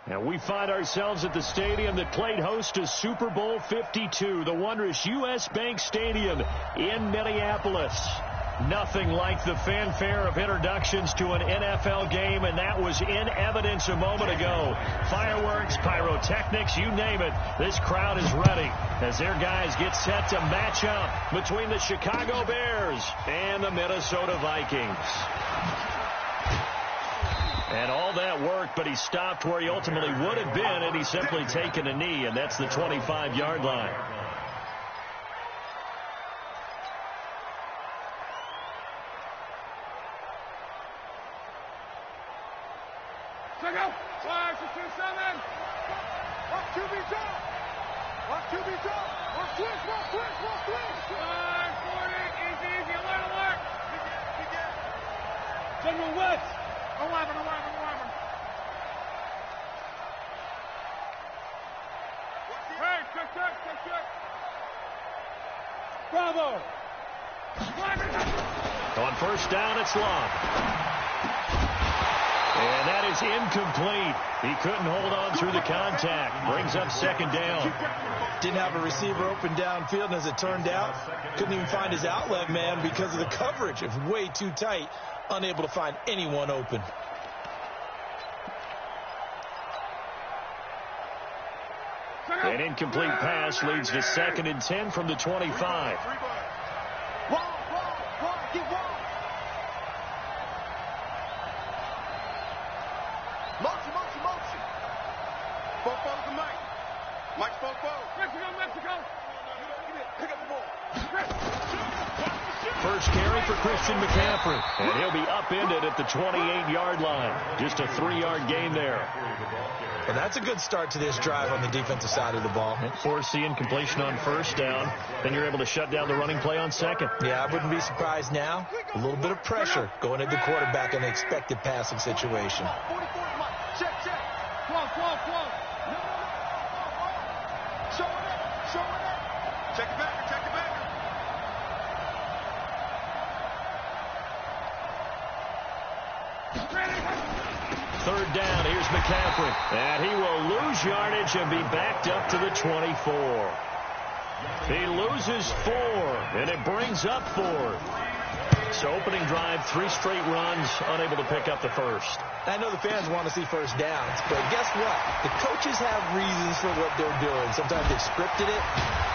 And we find ourselves at the stadium that played host to Super Bowl 52, the wondrous U.S. Bank Stadium in Minneapolis. Nothing like the fanfare of introductions to an NFL game, and that was in evidence a moment ago. Fireworks, pyrotechnics, you name it. This crowd is ready as their guys get set to match up between the Chicago Bears and the Minnesota Vikings. And all that worked, but he stopped where he ultimately would have been, and he's simply taken a knee, and that's the 25-yard line. Check out. 5, 6, 7. Watch QB drop. Watch QB drop. Watch twist. Watch twist. Watch twist. 5, 40. Easy. Alert. General West. 11. Hey, check. Bravo. On first down, it's Long. And that is incomplete. He couldn't hold on through the contact. Brings up second down. Didn't have a receiver open downfield, and as it turned out, couldn't even find his outlet man because of the coverage. It was way too tight, unable to find anyone open. An incomplete pass leads to 2nd and 10 from the 25. Get wrong. Motion. Fofo's the Mike. Mike's Fofo. Mexico. Pick up the ball. First carry for Christian McCaffrey. And he'll be upended at the 28-yard line. Just a 3-yard gain there. Well, that's a good start to this drive on the defensive side of the ball. Force the incompletion on first down. Then you're able to shut down the running play on second. Yeah, I wouldn't be surprised now. A little bit of pressure going at the quarterback in an expected passing situation. Check. 12. Show it. Check it back. Third down, here's McCaffrey. And he will lose yardage and be backed up to the 24. He loses 4, and it brings up 4. So opening drive, 3 straight runs, unable to pick up the first. I know the fans want to see first downs, but guess what? The coaches have reasons for what they're doing. Sometimes they've scripted it,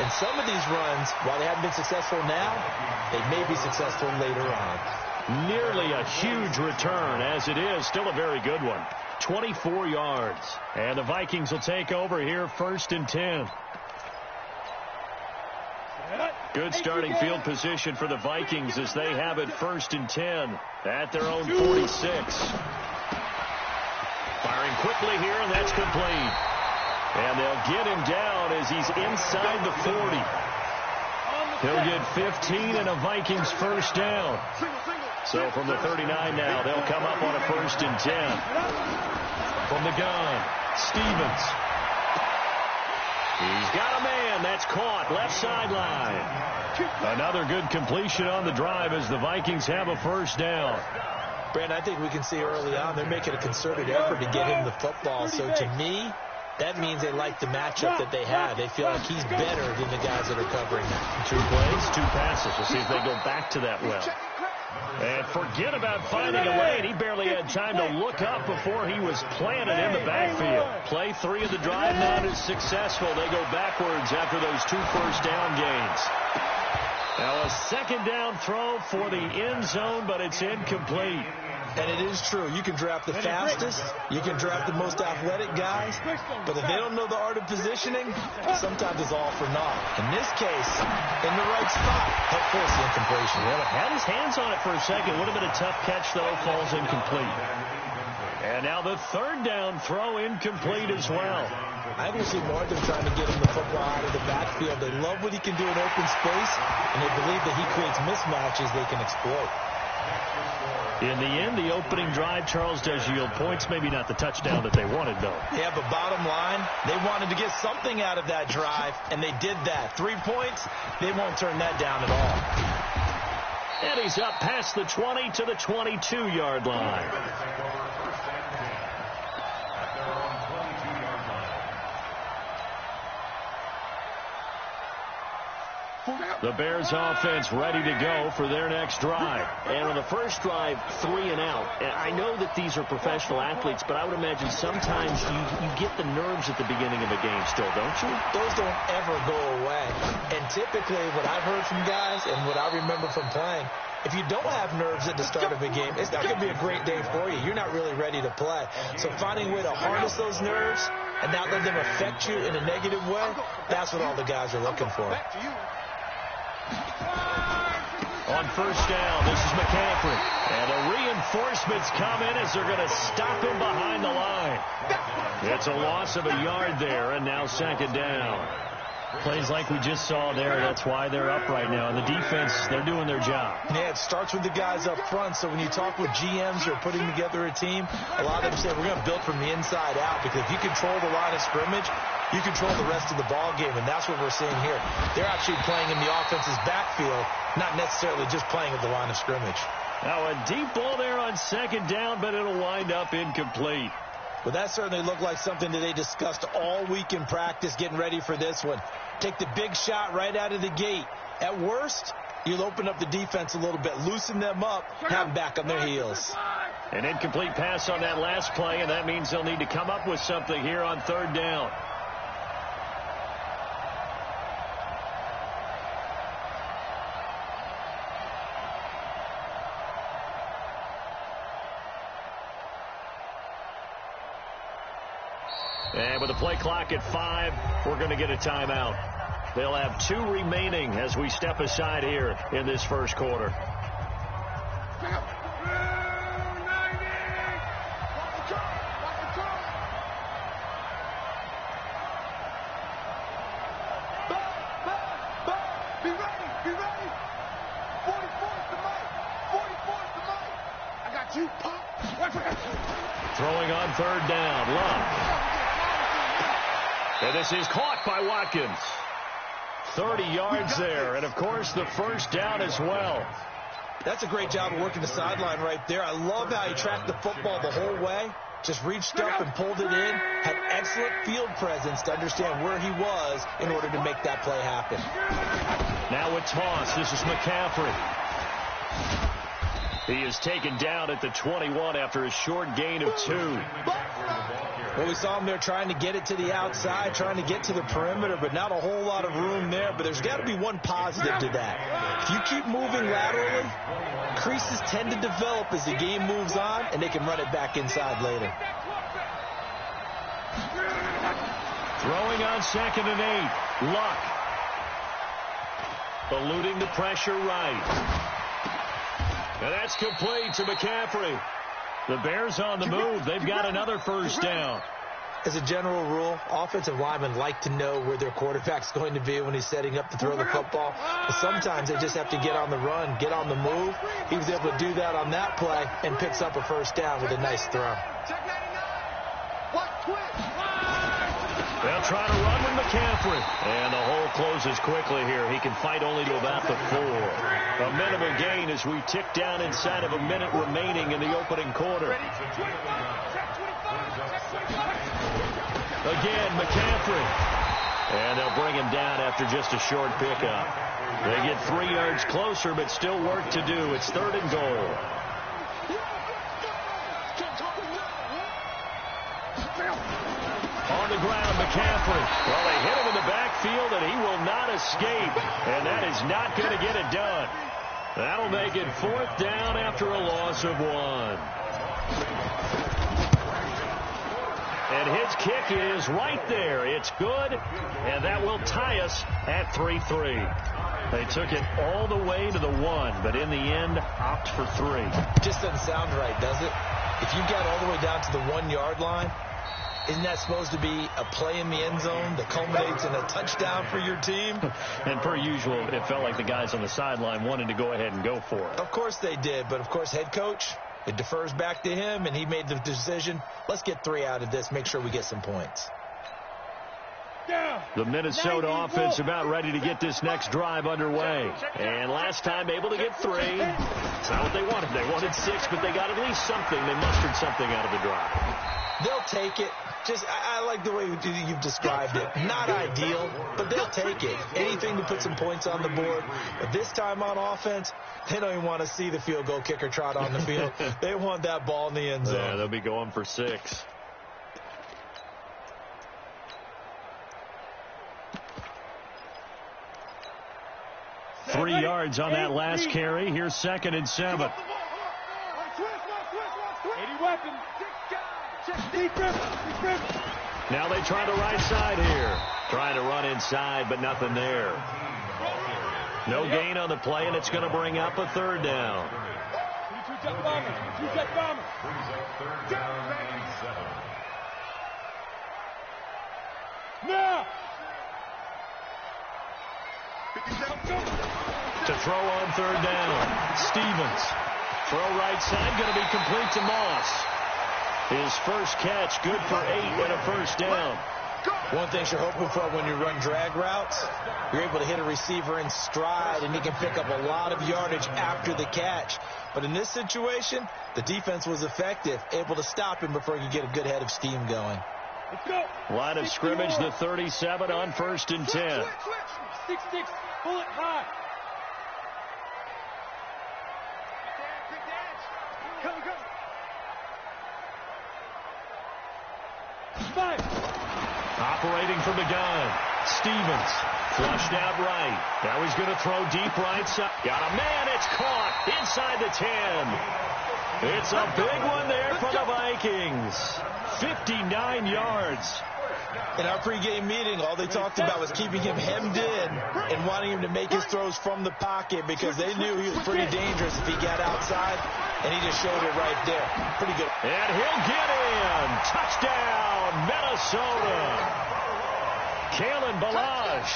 and some of these runs, while they haven't been successful now, they may be successful later on. Nearly a huge return, as it is. Still a very good one. 24 yards. And the Vikings will take over here, 1st and 10. Good starting field position for the Vikings as they have it 1st and 10 at their own 46. Firing quickly here, and that's complete. And they'll get him down as he's inside the 40. He'll get 15 and a Vikings first down. So from the 39 now, they'll come up on a 1st and 10. From the gun, Stevens. He's got a man. That's caught. Left sideline. Another good completion on the drive as the Vikings have a first down. Brandon, I think we can see early on they're making a concerted effort to get him the football. So to me, that means they like the matchup that they have. They feel like he's better than the guys that are covering him. 2 plays, 2 passes. We'll see if they go back to that well. And forget about finding a lane. He barely had time to look up before he was planted in the backfield. Play 3 of the drive not as successful. They go backwards after those 2 first down gains. Now a second down throw for the end zone, but it's incomplete. And it is true. You can draft the fastest. You can draft the most athletic guys. But if they don't know the art of positioning, sometimes it's all for naught. In this case, in the right spot, help force the incompletion. Well, had his hands on it for a second. Would have been a tough catch, though. Falls incomplete. And now the 3rd down throw incomplete as well. I think we'll see more of them trying to get him the football out of the backfield. They love what he can do in open space, and they believe that he creates mismatches they can exploit. In the end, the opening drive, Charles, does yield points. Maybe not the touchdown that they wanted, though. Yeah, but bottom line, they wanted to get something out of that drive, and they did that. 3 points, they won't turn that down at all. And he's up past the 20 to the 22-yard line. The Bears offense ready to go for their next drive. And on the first drive, 3 and out. And I know that these are professional athletes, but I would imagine sometimes you get the nerves at the beginning of a game still, don't you? Those don't ever go away. And typically what I've heard from guys and what I remember from playing, if you don't have nerves at the start of a game, it's not going to be a great day for you. You're not really ready to play. So finding a way to harness those nerves and not let them affect you in a negative way, that's what all the guys are looking for. On first down, this is McCaffrey. And the reinforcements come in as they're going to stop him behind the line. It's a loss of a yard there, and now second down. Plays like we just saw there, that's why they're up right now. And the defense, they're doing their job. Yeah, it starts with the guys up front. So when you talk with GMs who are putting together a team, a lot of them say we're going to build from the inside out, because if you control the line of scrimmage, you control the rest of the ball game, and that's what we're seeing here. They're actually playing in the offense's backfield, not necessarily just playing at the line of scrimmage. Now a deep ball there on second down, but it'll wind up incomplete. Well, that certainly looked like something that they discussed all week in practice, getting ready for this one. Take the big shot right out of the gate. At worst, you'll open up the defense a little bit, loosen them up, have them back on their heels. An incomplete pass on that last play, and that means they'll need to come up with something here on third down. And with the play clock at 5, we're going to get a timeout. They'll have 2 remaining as we step aside here in this first quarter. Be ready. 44's the mic. 44's the mic. I got you, Pop. Throwing on third down, Love. And this is caught by Watkins. 30 yards there, and of course the first down as well. That's a great job of working the sideline right there. I love how he tracked the football the whole way. Just reached up and pulled it in. Had excellent field presence to understand where he was in order to make that play happen. Now a toss. This is McCaffrey. He is taken down at the 21 after a short gain of 2. Well, we saw him there trying to get it to the outside, trying to get to the perimeter, but not a whole lot of room there. But there's got to be one positive to that. If you keep moving laterally, creases tend to develop as the game moves on, and they can run it back inside later. Throwing on 2nd and 8. Luck. Eluding the pressure right. And that's complete to McCaffrey. The Bears on the move. They've got another first down. As a general rule, offensive linemen like to know where their quarterback's going to be when he's setting up to throw the football. But sometimes they just have to get on the run, get on the move. He was able to do that on that play and picks up a first down with a nice throw. They'll try to run with McCaffrey. And the hole closes quickly here. He can fight only to about the 4. A minimal gain as we tick down inside of a minute remaining in the opening quarter. Again, McCaffrey. And they'll bring him down after just a short pickup. They get 3 yards closer, but still work to do. It's 3rd and goal. On the ground, McCaffrey. Well, they hit him in the backfield, and he will not escape. And that is not going to get it done. That'll make it 4th down after a loss of 1. And his kick is right there. It's good, and that will tie us at 3-3. They took it all the way to the 1, but in the end, opt for 3. Just doesn't sound right, does it? If you got all the way down to the 1-yard line, isn't that supposed to be a play in the end zone that culminates in a touchdown for your team? And per usual, it felt like the guys on the sideline wanted to go ahead and go for it. Of course they did, but of course head coach, it defers back to him, and he made the decision, let's get 3 out of this, make sure we get some points. The Minnesota offense about ready to get this next drive underway. And last time able to get 3. It's not what they wanted. They wanted 6, but they got at least something. They mustered something out of the drive. They'll take it. I like the way you've described it. Not ideal, but they'll take it. Anything to put some points on the board. But this time on offense, they don't even want to see the field goal kicker trot on the field. They want that ball in the end zone. Yeah, they'll be going for 6. Three yards on that last carry. Here's 2nd and 7. Now they try the right side here. Trying to run inside, but nothing there. No gain on the play, and it's going to bring up a 3rd down. Now! To throw on 3rd down. Stevens. Throw right side, going to be complete to Moss. His first catch, good for 8 and a 1st down. One thing you're hoping for when you run drag routes, you're able to hit a receiver in stride, and he can pick up a lot of yardage after the catch. But in this situation, the defense was effective, able to stop him before he could get a good head of steam going. Line of scrimmage, the 37 on 1st and 10. 6-6, pull it high. Operating from the gun. Stevens flushed out right. Now he's going to throw deep right side. Got a man. It's caught inside the 10. It's a big one there for the Vikings. 59 yards. In our pregame meeting, all they talked about was keeping him hemmed in and wanting him to make his throws from the pocket because they knew he was pretty dangerous if he got outside, and he just showed it right there. Pretty good. And he'll get in. Touchdown, Minnesota. Kalen Ballage,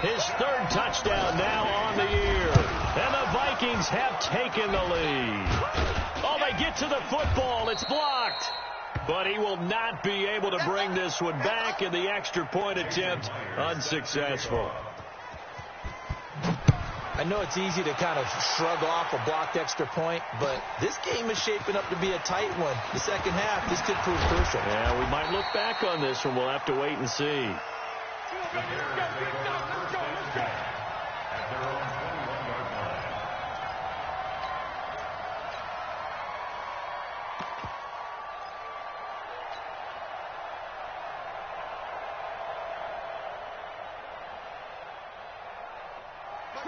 his 3rd touchdown now on the year. And the Vikings have taken the lead. Oh, they get to the football. It's blocked. But he will not be able to bring this one back, and the extra point attempt unsuccessful. I know it's easy to kind of shrug off a blocked extra point, but this game is shaping up to be a tight one. The second half, this could prove crucial. Yeah, we might look back on this one. We'll have to wait and see.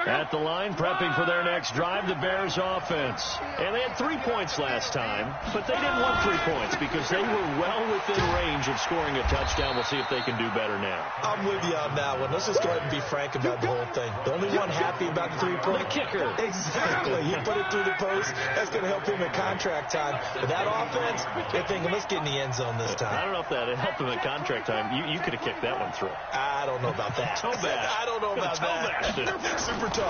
At the line, prepping for their next drive, the Bears offense. And they had 3 points last time, but they didn't want 3 points because they were well within range of scoring a touchdown. We'll see if they can do better now. I'm with you on that one. Let's just go ahead and be frank about the whole thing. The only one happy about the 3-point. The kicker. Exactly. He put it through the post. That's going to help him in contract time. But that offense, they're thinking, let's get in the end zone this time. I don't know if that helped him in contract time. You could have kicked that one through. I don't know about that. Toe bash. I don't know about that. Super toe.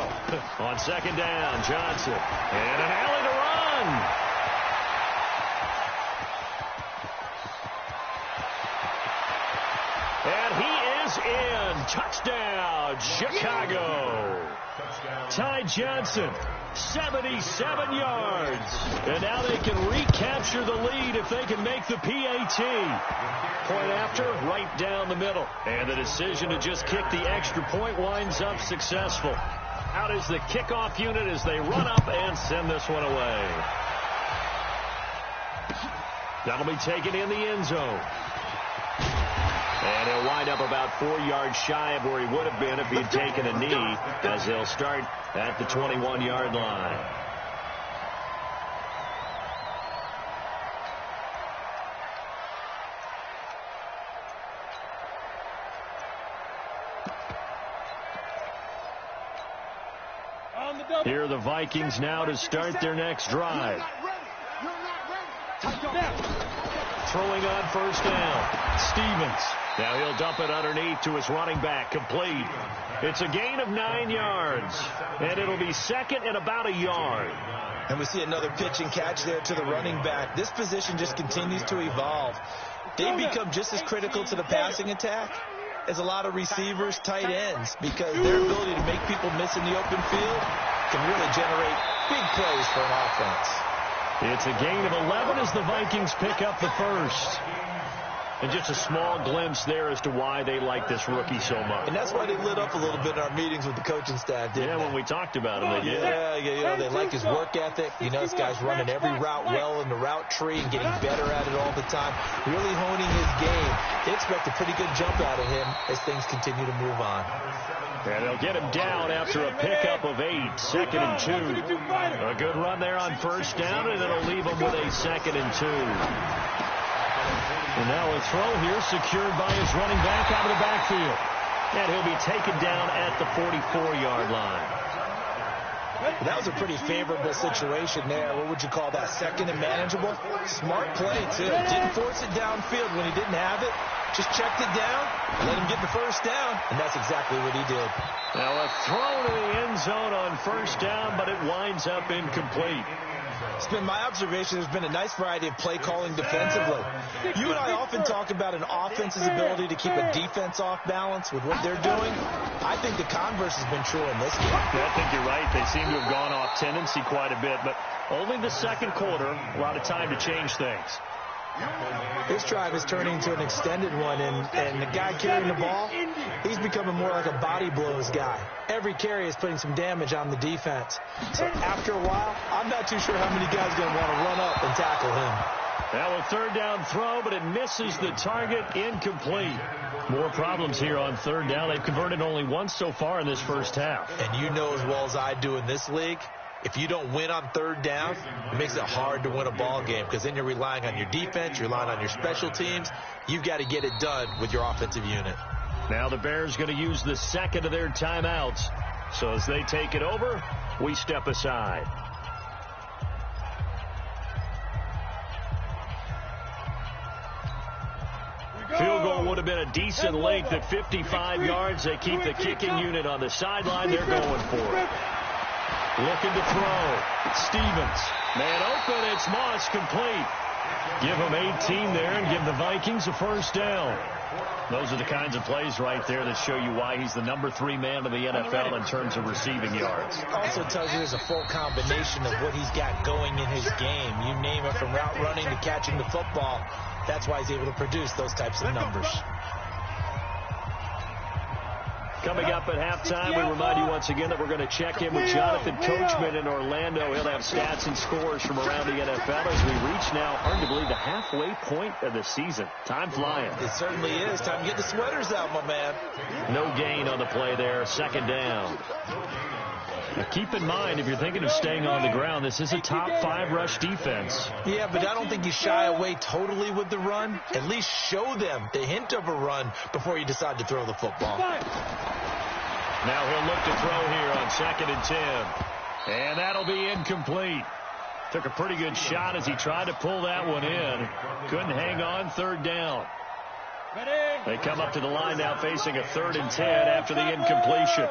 On 2nd down, Johnson. And an alley to run. And he is in. Touchdown, Chicago. Ty Johnson, 77 yards. And now they can recapture the lead if they can make the PAT. Point after, right down the middle. And the decision to just kick the extra point winds up successful. Out is the kickoff unit as they run up and send this one away. That'll be taken in the end zone. And he'll wind up about 4 yards shy of where he would have been if he'd taken a knee, as they'll start at the 21-yard line. Here are the Vikings now to start their next drive. Throwing on 1st down, Stevens. Now he'll dump it underneath to his running back, complete. It's a gain of 9 yards, and it'll be 2nd and about a yard. And we see another pitch and catch there to the running back. This position just continues to evolve. They become just as critical to the passing attack as a lot of receivers, tight ends, because their ability to make people miss in the open field can really generate big plays for an offense. It's a gain of 11 as the Vikings pick up the first. And just a small glimpse there as to why they like this rookie so much. And that's why they lit up a little bit in our meetings with the coaching staff, didn't they? When we talked about him, they did. Yeah, they like his work ethic. You know, this guy's running every route well in the route tree and getting better at it all the time, really honing his game. They expect a pretty good jump out of him as things continue to move on. And they'll get him down after a pickup of 8, 2nd and 2. A good run there on first down, and it'll leave him with a 2nd and 2. And now a throw here secured by his running back out of the backfield. And he'll be taken down at the 44-yard line. That was a pretty favorable situation there. What would you call that? 2nd and manageable? Smart play, too. Didn't force it downfield when he didn't have it. Just checked it down, let him get the first down, and that's exactly what he did. Now a throw to the end zone on first down, but it winds up incomplete. It's been my observation there's been a nice variety of play calling defensively. You and I often talk about an offense's ability to keep a defense off balance with what they're doing. I think the converse has been true in this game. I think you're right. They seem to have gone off tendency quite a bit, but only the second quarter, a lot of time to change things. This drive is turning into an extended one, and the guy carrying the ball, he's becoming more like a body blows guy. Every carry is putting some damage on the defense. So after a while, I'm not too sure how many guys are going to want to run up and tackle him. Now a third down throw, but it misses the target, incomplete. More problems here on third down. They've converted only once so far in this first half. And you know as well as I do in this league, if you don't win on third down, it makes it hard to win a ball game because then you're relying on your defense, you're relying on your special teams. You've got to get it done with your offensive unit. Now the Bears going to use the second of their timeouts. So as they take it over, we step aside. Field goal would have been a decent length at 55 yards. They keep the kicking unit on the sideline. They're going for it. Looking to throw. Stevens. Man open. It's Moss, complete. Give him 18 there and give the Vikings a first down. Those are the kinds of plays right there that show you why he's the number 3 man in the NFL in terms of receiving yards. Also tells you there's a full combination of what he's got going in his game. You name it, from route running to catching the football. That's why he's able to produce those types of numbers. Coming up at halftime, we remind you once again that we're going to check in with Jonathan Coachman in Orlando. He'll have stats and scores from around the NFL as we reach now, hard to believe, the halfway point of the season. Time flying. It certainly is. Time to get the sweaters out, my man. No gain on the play there. Second down. Now keep in mind, if you're thinking of staying on the ground, this is a top 5 rush defense. Yeah, but I don't think you shy away totally with the run. At least show them the hint of a run before you decide to throw the football. Now he'll look to throw here on 2nd and 10. And that'll be incomplete. Took a pretty good shot as he tried to pull that one in. Couldn't hang on. Third down. They come up to the line now facing a 3rd and 10 after the incompletion.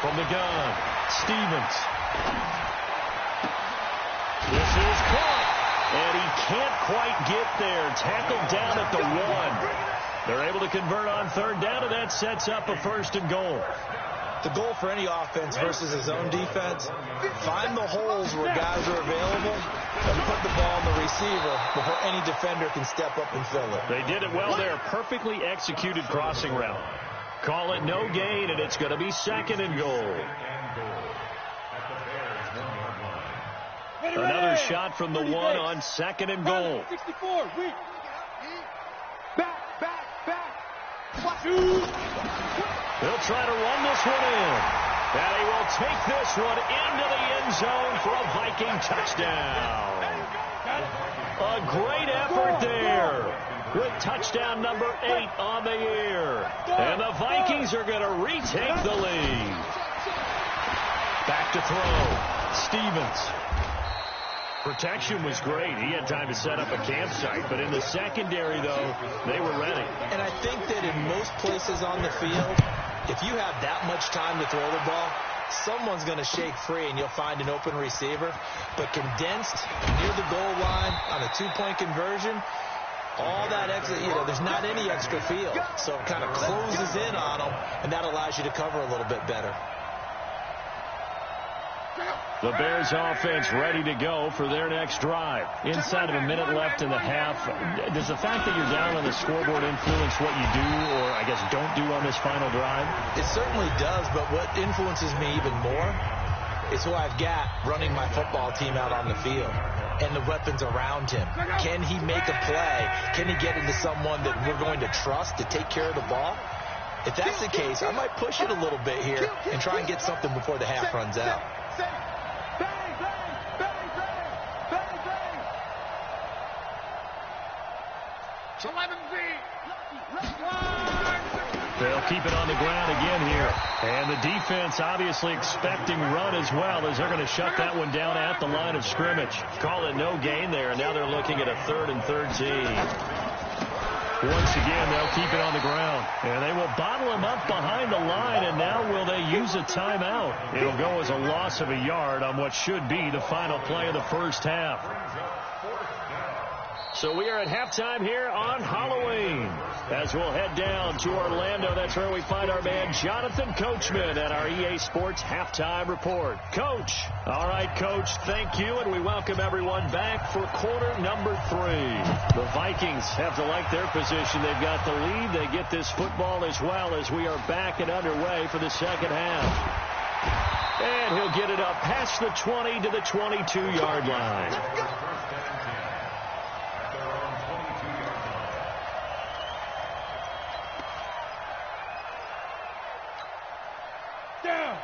From the gun, Stevens. This is caught, and he can't quite get there. Tackled down at the 1. They're able to convert on third down, and that sets up a 1st and goal. The goal for any offense versus his own defense, find the holes where guys are available and put the ball on the receiver before any defender can step up and fill it. They did it well there. Perfectly executed crossing route. Call it no gain, and it's going to be 2nd and goal. Another shot from the 1 on 2nd and goal. 64. Back. They'll try to run this one in. And he will take this one into the end zone for a Viking touchdown. A great effort there, with touchdown number 8 on the year. And the Vikings are going to retake the lead. Back to throw. Stevens. Protection was great. He had time to set up a campsite. But in the secondary, though, they were ready. And I think that in most places on the field, if you have that much time to throw the ball, someone's going to shake free and you'll find an open receiver. But condensed near the goal line on a 2-point conversion, all that extra, there's not any extra field. So it kind of closes in on them, and that allows you to cover a little bit better. The Bears offense ready to go for their next drive. Inside of a minute left in the half, does the fact that you're down on the scoreboard influence what you do, or I guess don't do on this final drive? It certainly does, but what influences me even more is who I've got running my football team out on the field and the weapons around him. Can he make a play? Can he get into someone that we're going to trust to take care of the ball? If that's the case, I might push it a little bit here and try and get something before the half runs out. They'll keep it on the ground again here. And the defense obviously expecting run as well, as they're going to shut that one down at the line of scrimmage. Call it no gain there, and now they're looking at a 3rd and 13. Once again, they'll keep it on the ground. And they will bottle him up behind the line, and now will they use a timeout? It'll go as a loss of a yard on what should be the final play of the first half. So we are at halftime here on Halloween. As we'll head down to Orlando, that's where we find our man Jonathan Coachman at our EA Sports Halftime Report. Coach. All right, Coach, thank you, and we welcome everyone back for quarter number 3. The Vikings have to like their position. They've got the lead. They get this football as well as we are back and underway for the second half. And he'll get it up past the 20 to the 22-yard line.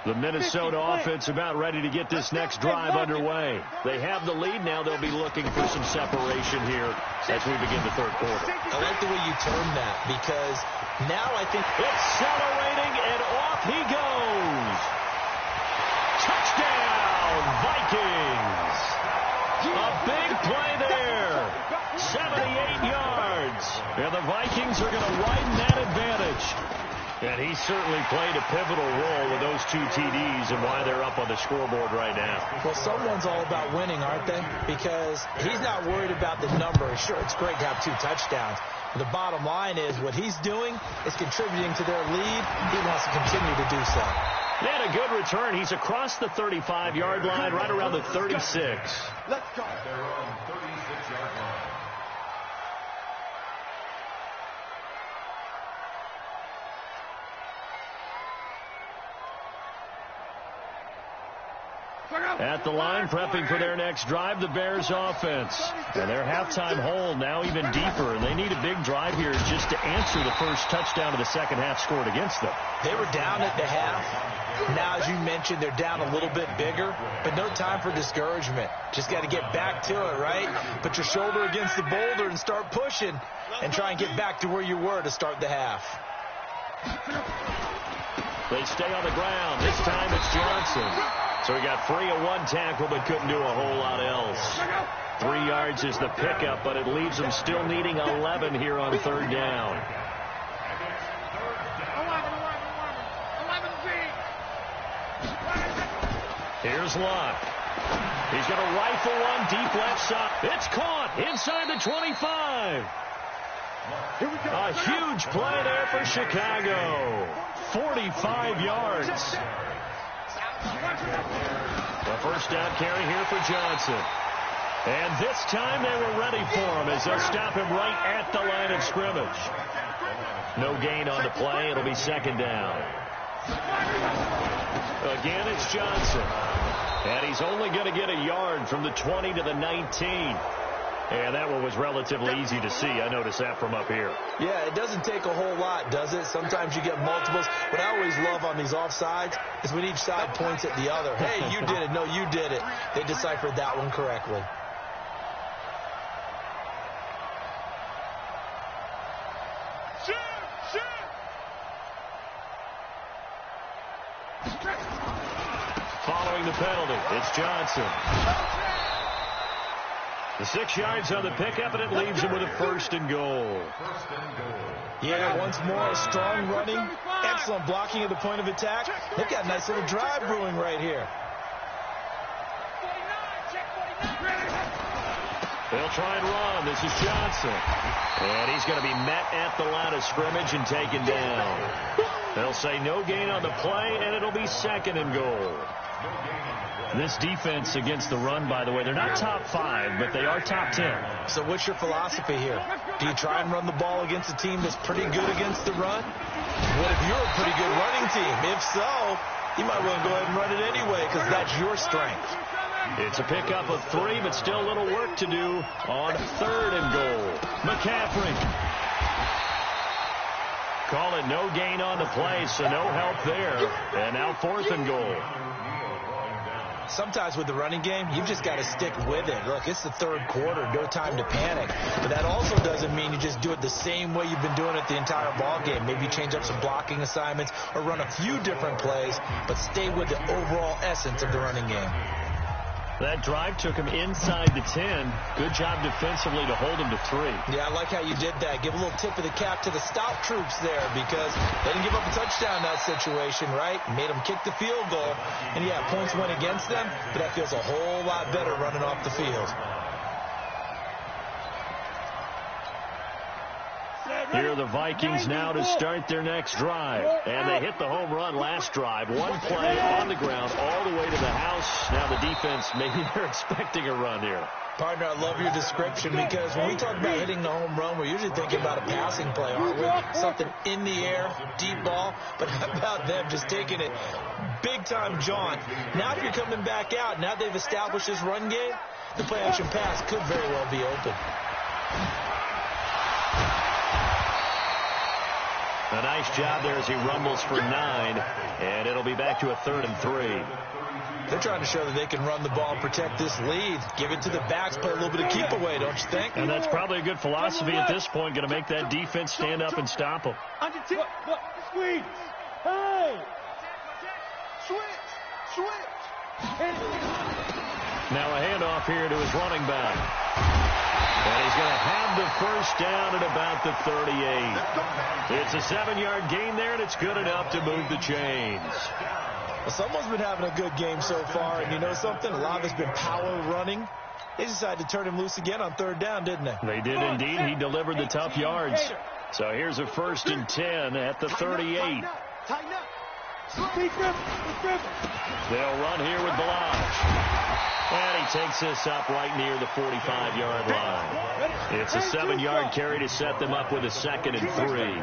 The Minnesota offense about ready to get this next drive underway. They have the lead now. They'll be looking for some separation here as we begin the third quarter. I like the way you term that, because now I think accelerating, and off he goes. Touchdown, Vikings. A big play there. 78 yards. And the Vikings are going to widen that advantage. And he certainly played a pivotal role with those 2 TDs and why they're up on the scoreboard right now. Well, someone's all about winning, aren't they? Because he's not worried about the number. Sure, it's great to have 2 touchdowns. The bottom line is what he's doing is contributing to their lead. He wants to continue to do so. And a good return. He's across the 35-yard line, right around the 36. Let's go. They're on 36-yard line. At the line, prepping for their next drive, the Bears offense. And their halftime hole now even deeper, and they need a big drive here just to answer the first touchdown of the second half scored against them. They were down at the half. Now, as you mentioned, they're down a little bit bigger, but no time for discouragement. Just got to get back to it, right? Put your shoulder against the boulder and start pushing and try and get back to where you were to start the half. They stay on the ground. This time it's Johnson. So he got free of 1 tackle but couldn't do a whole lot else. 3 yards is the pickup, but it leaves them still needing 11 here on 3rd down. 11. Here's Luck. He's going to rifle one deep left side. It's caught inside the 25. A huge play there for Chicago. 45 yards. The first down carry here for Johnson. And this time they were ready for him as they'll stop him right at the line of scrimmage. No gain on the play. It'll be 2nd down. Again, it's Johnson. And he's only going to get a yard from the 20 to the 19. And that one was relatively easy to see. I noticed that from up here. Yeah, it doesn't take a whole lot, does it? Sometimes you get multiples. What I always love on these offsides is when each side points at the other. Hey, you did it. No, you did it. They deciphered that one correctly. Following the penalty, it's Johnson. The 6 yards on the pickup, and it leaves him with a 1st and goal. Yeah, once more, strong running, excellent blocking at the point of attack. They've got a nice little drive brewing right here. They'll try and run. This is Johnson. And he's going to be met at the line of scrimmage and taken down. They'll say no gain on the play, and it'll be 2nd and goal. This defense against the run, by the way, they're not top 5, but they are top 10. So what's your philosophy here? Do you try and run the ball against a team that's pretty good against the run? What if you're a pretty good running team? If so, you might want to go ahead and run it anyway because that's your strength. It's a pickup of 3, but still a little work to do on 3rd and goal. McCaffrey. Call it no gain on the play, so no help there. And now 4th and goal. Sometimes with the running game, you've just got to stick with it. Look, it's the 3rd quarter, no time to panic. But that also doesn't mean you just do it the same way you've been doing it the entire ball game. Maybe change up some blocking assignments or run a few different plays, but stay with the overall essence of the running game. That drive took him inside the 10. Good job defensively to hold him to 3. Yeah, I like how you did that. Give a little tip of the cap to the stout troops there because they didn't give up a touchdown in that situation, right? Made them kick the field goal. And, yeah, points went against them, but that feels a whole lot better running off the field. Here are the Vikings now to start their next drive. And they hit the home run last drive. One play on the ground all the way to the house. Now the defense, maybe they're expecting a run here. Partner, I love your description because when we talk about hitting the home run, we're usually thinking about a passing play, aren't we? Something in the air, deep ball. But how about them just taking it big-time jaunt? Now if you're coming back out, now they've established this run game, the play-action pass could very well be open. A nice job there as he rumbles for 9, and it'll be back to a 3rd and 3. They're trying to show that they can run the ball and protect this lead. Give it to the backs, play a little bit of keep away, don't you think? And that's probably a good philosophy at this point, going to make that defense stand up and stop them. Squeeze. Hey. Switch. Now a handoff here to his running back. And he's going to have the first down at about the 38. It's a 7-yard gain there, and it's good enough to move the chains. Well, someone's been having a good game so far, and you know something? A lot of it's been power running. They decided to turn him loose again on 3rd down, didn't they? They did indeed. He delivered the tough yards. So here's a 1st and 10 at the 38. They'll run here with Balaj. And he takes this up right near the 45-yard line. It's a 7-yard carry to set them up with a 2nd and 3.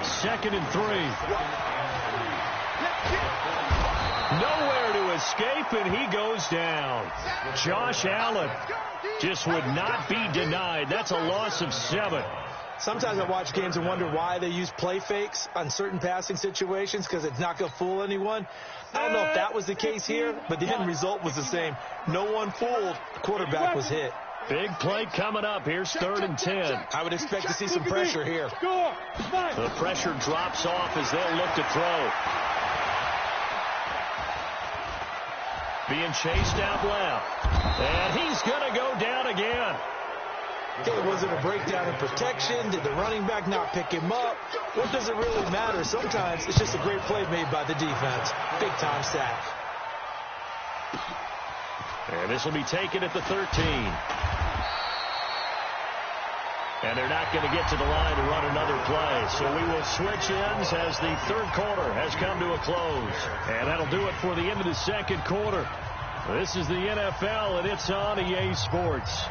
2nd and 3. Nowhere to escape, and he goes down. Josh Allen just would not be denied. That's a loss of 7. Sometimes I watch games and wonder why they use play fakes on certain passing situations because it's not going to fool anyone. I don't know if that was the case here, but the end result was the same. No one fooled. The quarterback was hit. Big play coming up. Here's 3rd and 10. I would expect to see some pressure here. The pressure drops off as they'll look to throw. Being chased out left. And he's going to go down again. Okay, was it a breakdown in protection? Did the running back not pick him up? What does it really matter? Sometimes it's just a great play made by the defense. Big-time sack. And this will be taken at the 13. And they're not going to get to the line to run another play. So we will switch ends as the 3rd quarter has come to a close. And that'll do it for the end of the 2nd quarter. This is the NFL, and it's on EA Sports.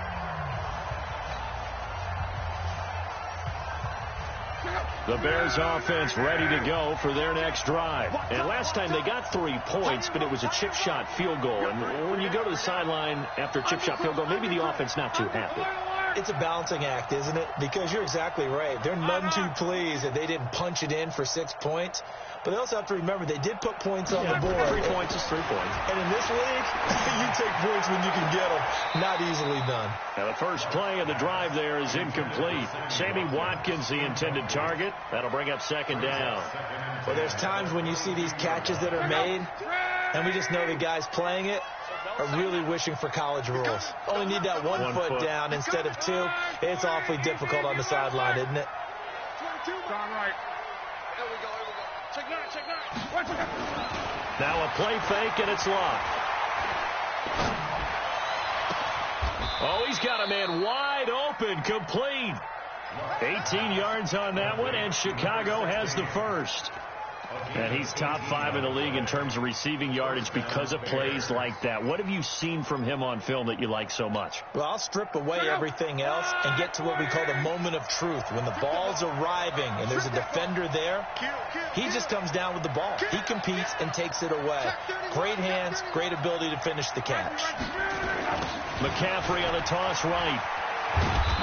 The Bears offense ready to go for their next drive. And last time they got 3 points, but it was a chip shot field goal. And when you go to the sideline after a chip shot field goal, maybe the offense not too happy. It's a balancing act, isn't it? Because you're exactly right. They're none too pleased that they didn't punch it in for 6 points. But they also have to remember they did put points on the board. 3 points is 3 points. And in this league, you take points when you can get them. Not easily done. Now the first play of the drive there is incomplete. Sammy Watkins, the intended target. That'll bring up 2nd down. Well, there's times when you see these catches that are made, and we just know the guys playing it are really wishing for college rules. Only need that one foot down instead of 2. It's awfully difficult on the sideline, isn't it? Now a play fake, and it's locked. Oh, he's got a man wide open, complete. 18 yards on that one, and Chicago has the first. And he's top 5 in the league in terms of receiving yardage because of plays like that. What have you seen from him on film that you like so much? Well, I'll strip away everything else and get to what we call the moment of truth. When the ball's arriving and there's a defender there, he just comes down with the ball. He competes and takes it away. Great hands, great ability to finish the catch. McCaffrey on the toss right.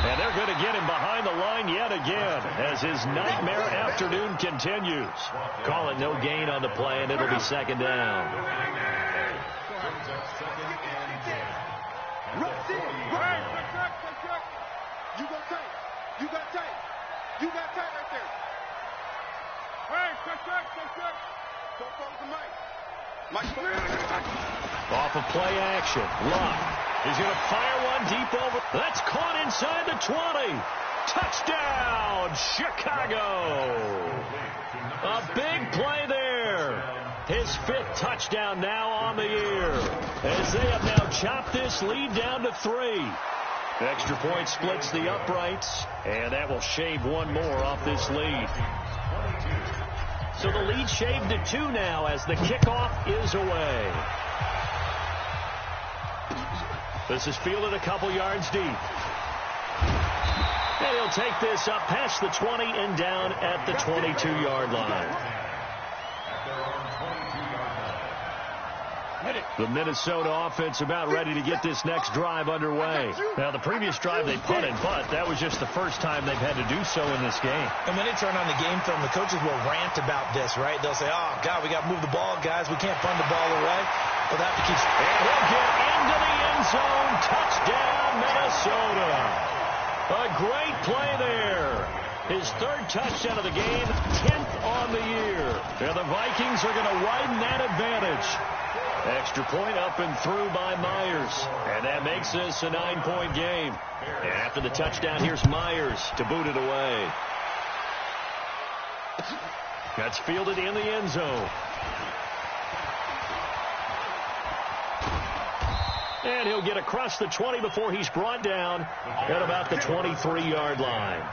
And they're going to get him behind the line yet again as his nightmare afternoon continues. Call it no gain on the play, and it'll be second down. You got tight. You got tight. You got tight right there. Hey, check. Don't follow the mic. Off of play action. Love. He's going to fire one deep over. That's caught inside the 20. Touchdown, Chicago. A big play there. His 5th touchdown now on the year, as they have now chopped this lead down to 3. The extra point splits the uprights, and that will shave one more off this lead. So the lead shaved to 2 now as the kickoff is away. This is fielded a couple yards deep. And he'll take this up past the 20 and down at the 22-yard line. The Minnesota offense about ready to get this next drive underway. Now, the previous drive they punted, but that was just the first time they've had to do so in this game. And when they turn on the game film, the coaches will rant about this, right? They'll say, oh, God, we got to move the ball, guys. We can't punt the ball away. They'll have to keep... And he'll get into the end zone. Touchdown, Minnesota. A great play there. His 3rd touchdown of the game, 10th on the year. And the Vikings are going to widen that advantage. Extra point up and through by Myers. And that makes this a 9-point game. And after the touchdown, here's Myers to boot it away. That's fielded in the end zone. And he'll get across the 20 before he's brought down at about the 23-yard line.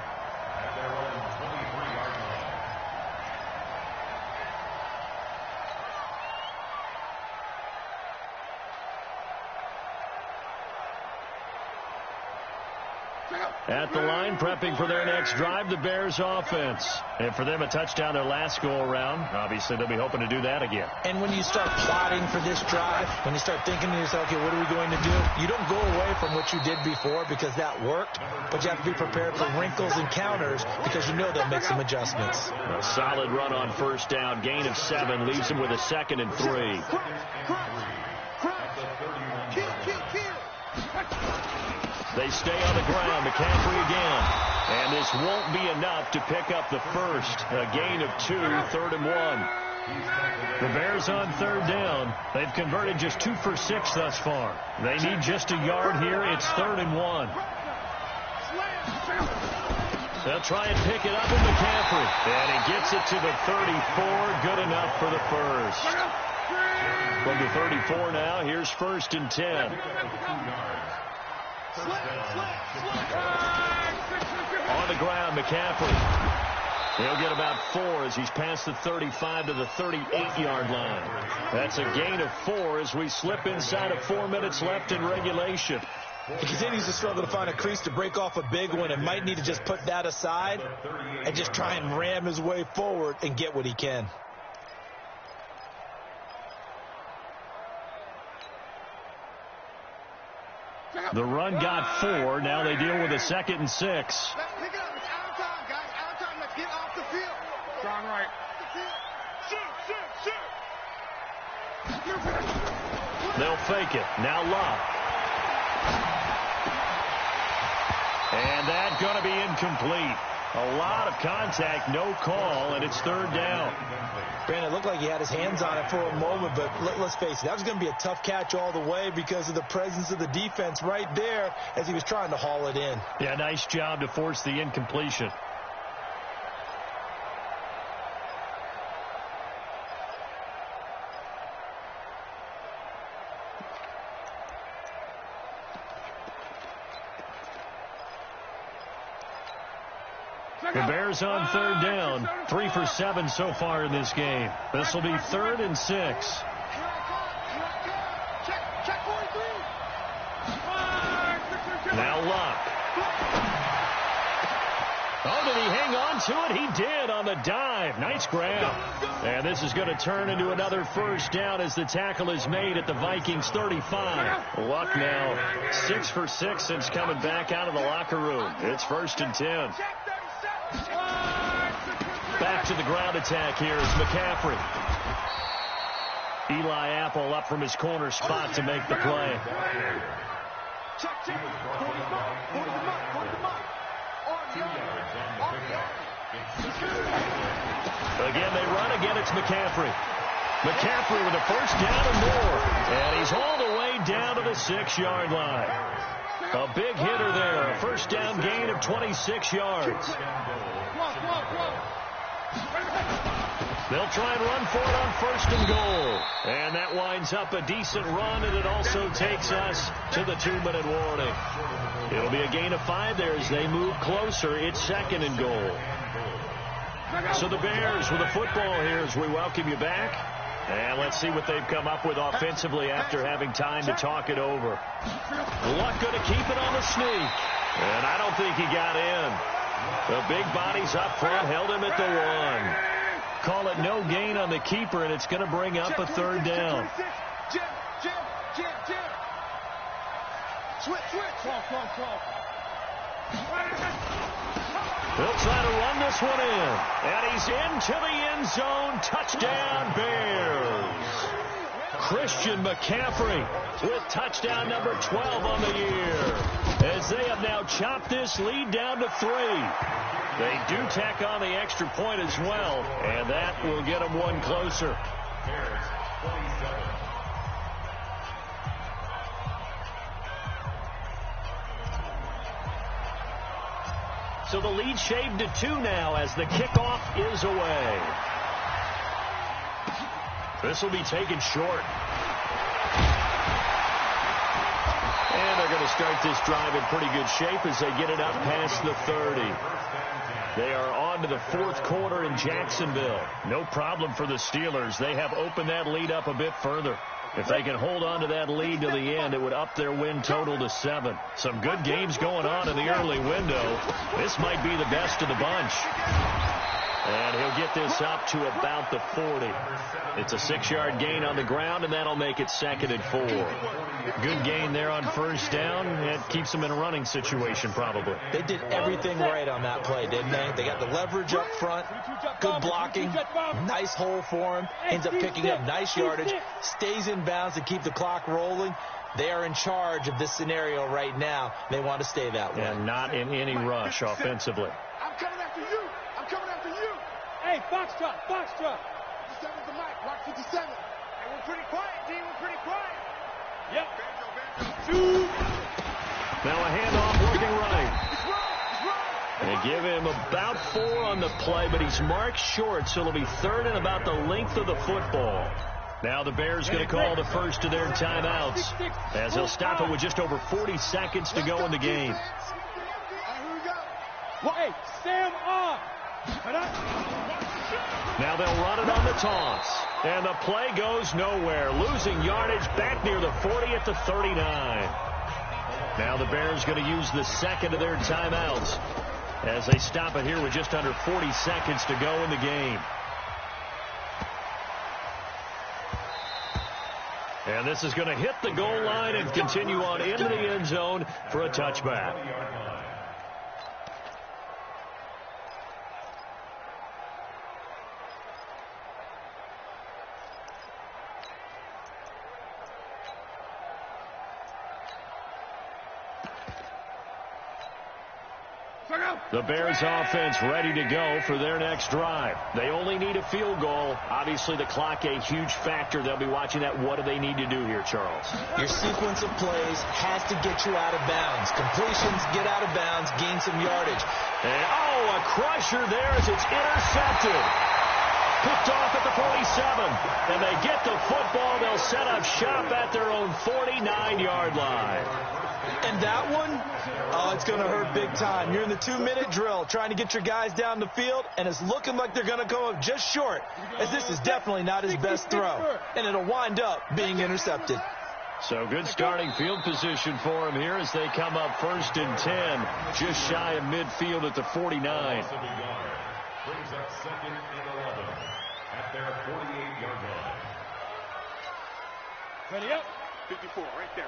At the line, prepping for their next drive, the Bears offense. And for them, a touchdown their last go-around. Obviously, they'll be hoping to do that again. And when you start plotting for this drive, when you start thinking to yourself, okay, what are we going to do? You don't go away from what you did before because that worked, but you have to be prepared for wrinkles and counters because you know they'll make some adjustments. A solid run on first down. Gain of 7 leaves him with a 2nd and 3. They stay on the ground. McCaffrey again. And this won't be enough to pick up the first. A gain of 2, 3rd and 1. The Bears on 3rd down. They've converted just 2 for 6 thus far. They need just a yard here. It's 3rd and 1. They'll try and pick it up with McCaffrey. And he gets it to the 34. Good enough for the first. From the 34 now, here's 1st and 10. On the ground, McCaffrey. He'll get about 4 as he's past the 35 to the 38-yard line. That's a gain of 4 as we slip inside of 4 minutes left in regulation. He continues to struggle to find a crease to break off a big one and might need to just put that aside and just try and ram his way forward and get what he can. The run got 4. Now they deal with a 2nd and 6. Let's pick it up. It's out of time, guys. Out of time. Let's get off the field. Strong right. Shoot. They'll fake it. Now Love. And that's going to be incomplete. A lot of contact, no call, and it's 3rd down. Brandon, it looked like he had his hands on it for a moment, but let's face it, that was going to be a tough catch all the way because of the presence of the defense right there as he was trying to haul it in. Yeah, nice job to force the incompletion. The Bears on third down, 3 for 7 so far in this game. This will be 3rd and 6. Now Luck. Oh, did he hang on to it? He did on the dive. Nice grab. And this is going to turn into another first down as the tackle is made at the Vikings 35. Luck now 6 for 6 since coming back out of the locker room. It's 1st and 10. Back to the ground attack here is McCaffrey. Eli Apple up from his corner spot to make the play. Again, they run. Again, it's McCaffrey. McCaffrey with a first down and more. And he's all the way down to the 6-yard line. A big hitter there. A first down gain of 26 yards. They'll try and run for it on 1st and goal. And that winds up a decent run, and it also takes us to the 2-minute warning. It'll be a gain of 5 there as they move closer. It's 2nd and goal. So the Bears with the football here as we welcome you back. And let's see what they've come up with offensively after having time to talk it over. Luck going to keep it on the sneak. And I don't think he got in. The big bodies up front held him at the 1. Call it no gain on the keeper, and it's going to bring up a 3rd down. They'll try to run this one in. And he's into the end zone. Touchdown, Bears. Christian McCaffrey with touchdown number 12 on the year. As they have now chopped this lead down to 3. They do tack on the extra point as well, and that will get them one closer. So the lead shaved to 2 now as the kickoff is away. This will be taken short. And they're going to start this drive in pretty good shape as they get it up past the 30. They are on to the 4th quarter in Jacksonville. No problem for the Steelers. They have opened that lead up a bit further. If they can hold on to that lead to the end, it would up their win total to 7. Some good games going on in the early window. This might be the best of the bunch. And he'll get this up to about the 40. It's a 6-yard gain on the ground, and that'll make it 2nd and 4. Good gain there on 1st down. It keeps them in a running situation, probably. They did everything right on that play, didn't they? They got the leverage up front, good blocking, nice hole for him, ends up picking up nice yardage, stays in bounds to keep the clock rolling. They are in charge of this scenario right now. They want to stay that way. And not in any rush offensively. I'm coming after you. I'm coming after you. Hey, box truck, box truck. 57's the mic, block 57. Hey, we're pretty quiet, D. We're pretty quiet. Yep. Now a handoff working right. They give him about 4 on the play, but he's marked short, so it'll be 3rd and about the length of the football. Now the Bears going to call the first of their timeouts as they'll stop it with just over 40 seconds to go in the game. Hey, Sam on. Now they'll run it on the toss. And the play goes nowhere. Losing yardage back near the 40 at the 39. Now the Bears going to use the 2nd of their timeouts as they stop it here with just under 40 seconds to go in the game. And this is going to hit the goal line and continue on into the end zone for a touchback. The Bears offense ready to go for their next drive. They only need a field goal. Obviously, the clock a huge factor. They'll be watching that. What do they need to do here, Charles? Your sequence of plays has to get you out of bounds. Completions, get out of bounds, gain some yardage. And, a crusher there as it's intercepted. Picked off at the 47. And they get the football. They'll set up shop at their own 49-yard line. And that one, it's going to hurt big time. You're in the 2-minute drill trying to get your guys down the field, and it's looking like they're going to come up just short, as this is definitely not his best throw. And it'll wind up being intercepted. So good starting field position for him here as they come up 1st and 10, just shy of midfield at the 49. Brings up 2nd and 11 at their 48-yard line. Ready up. 54, right there.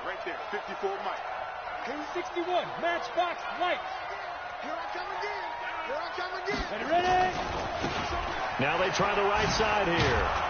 54, Mike. Here's 61, matchbox Mike. Here I come again. Ready. Now they try the right side here.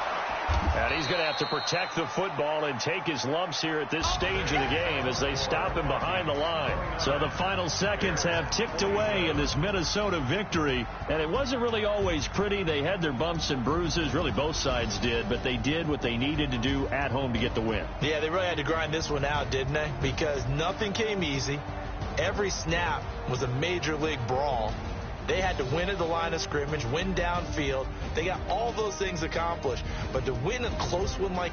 And he's going to have to protect the football and take his lumps here at this stage of the game as they stop him behind the line. So the final seconds have ticked away in this Minnesota victory. And it wasn't really always pretty. They had their bumps and bruises. Really, both sides did. But they did what they needed to do at home to get the win. Yeah, they really had to grind this one out, didn't they? Because nothing came easy. Every snap was a major league brawl. They had to win at the line of scrimmage, win downfield. They got all those things accomplished. But to win a close one like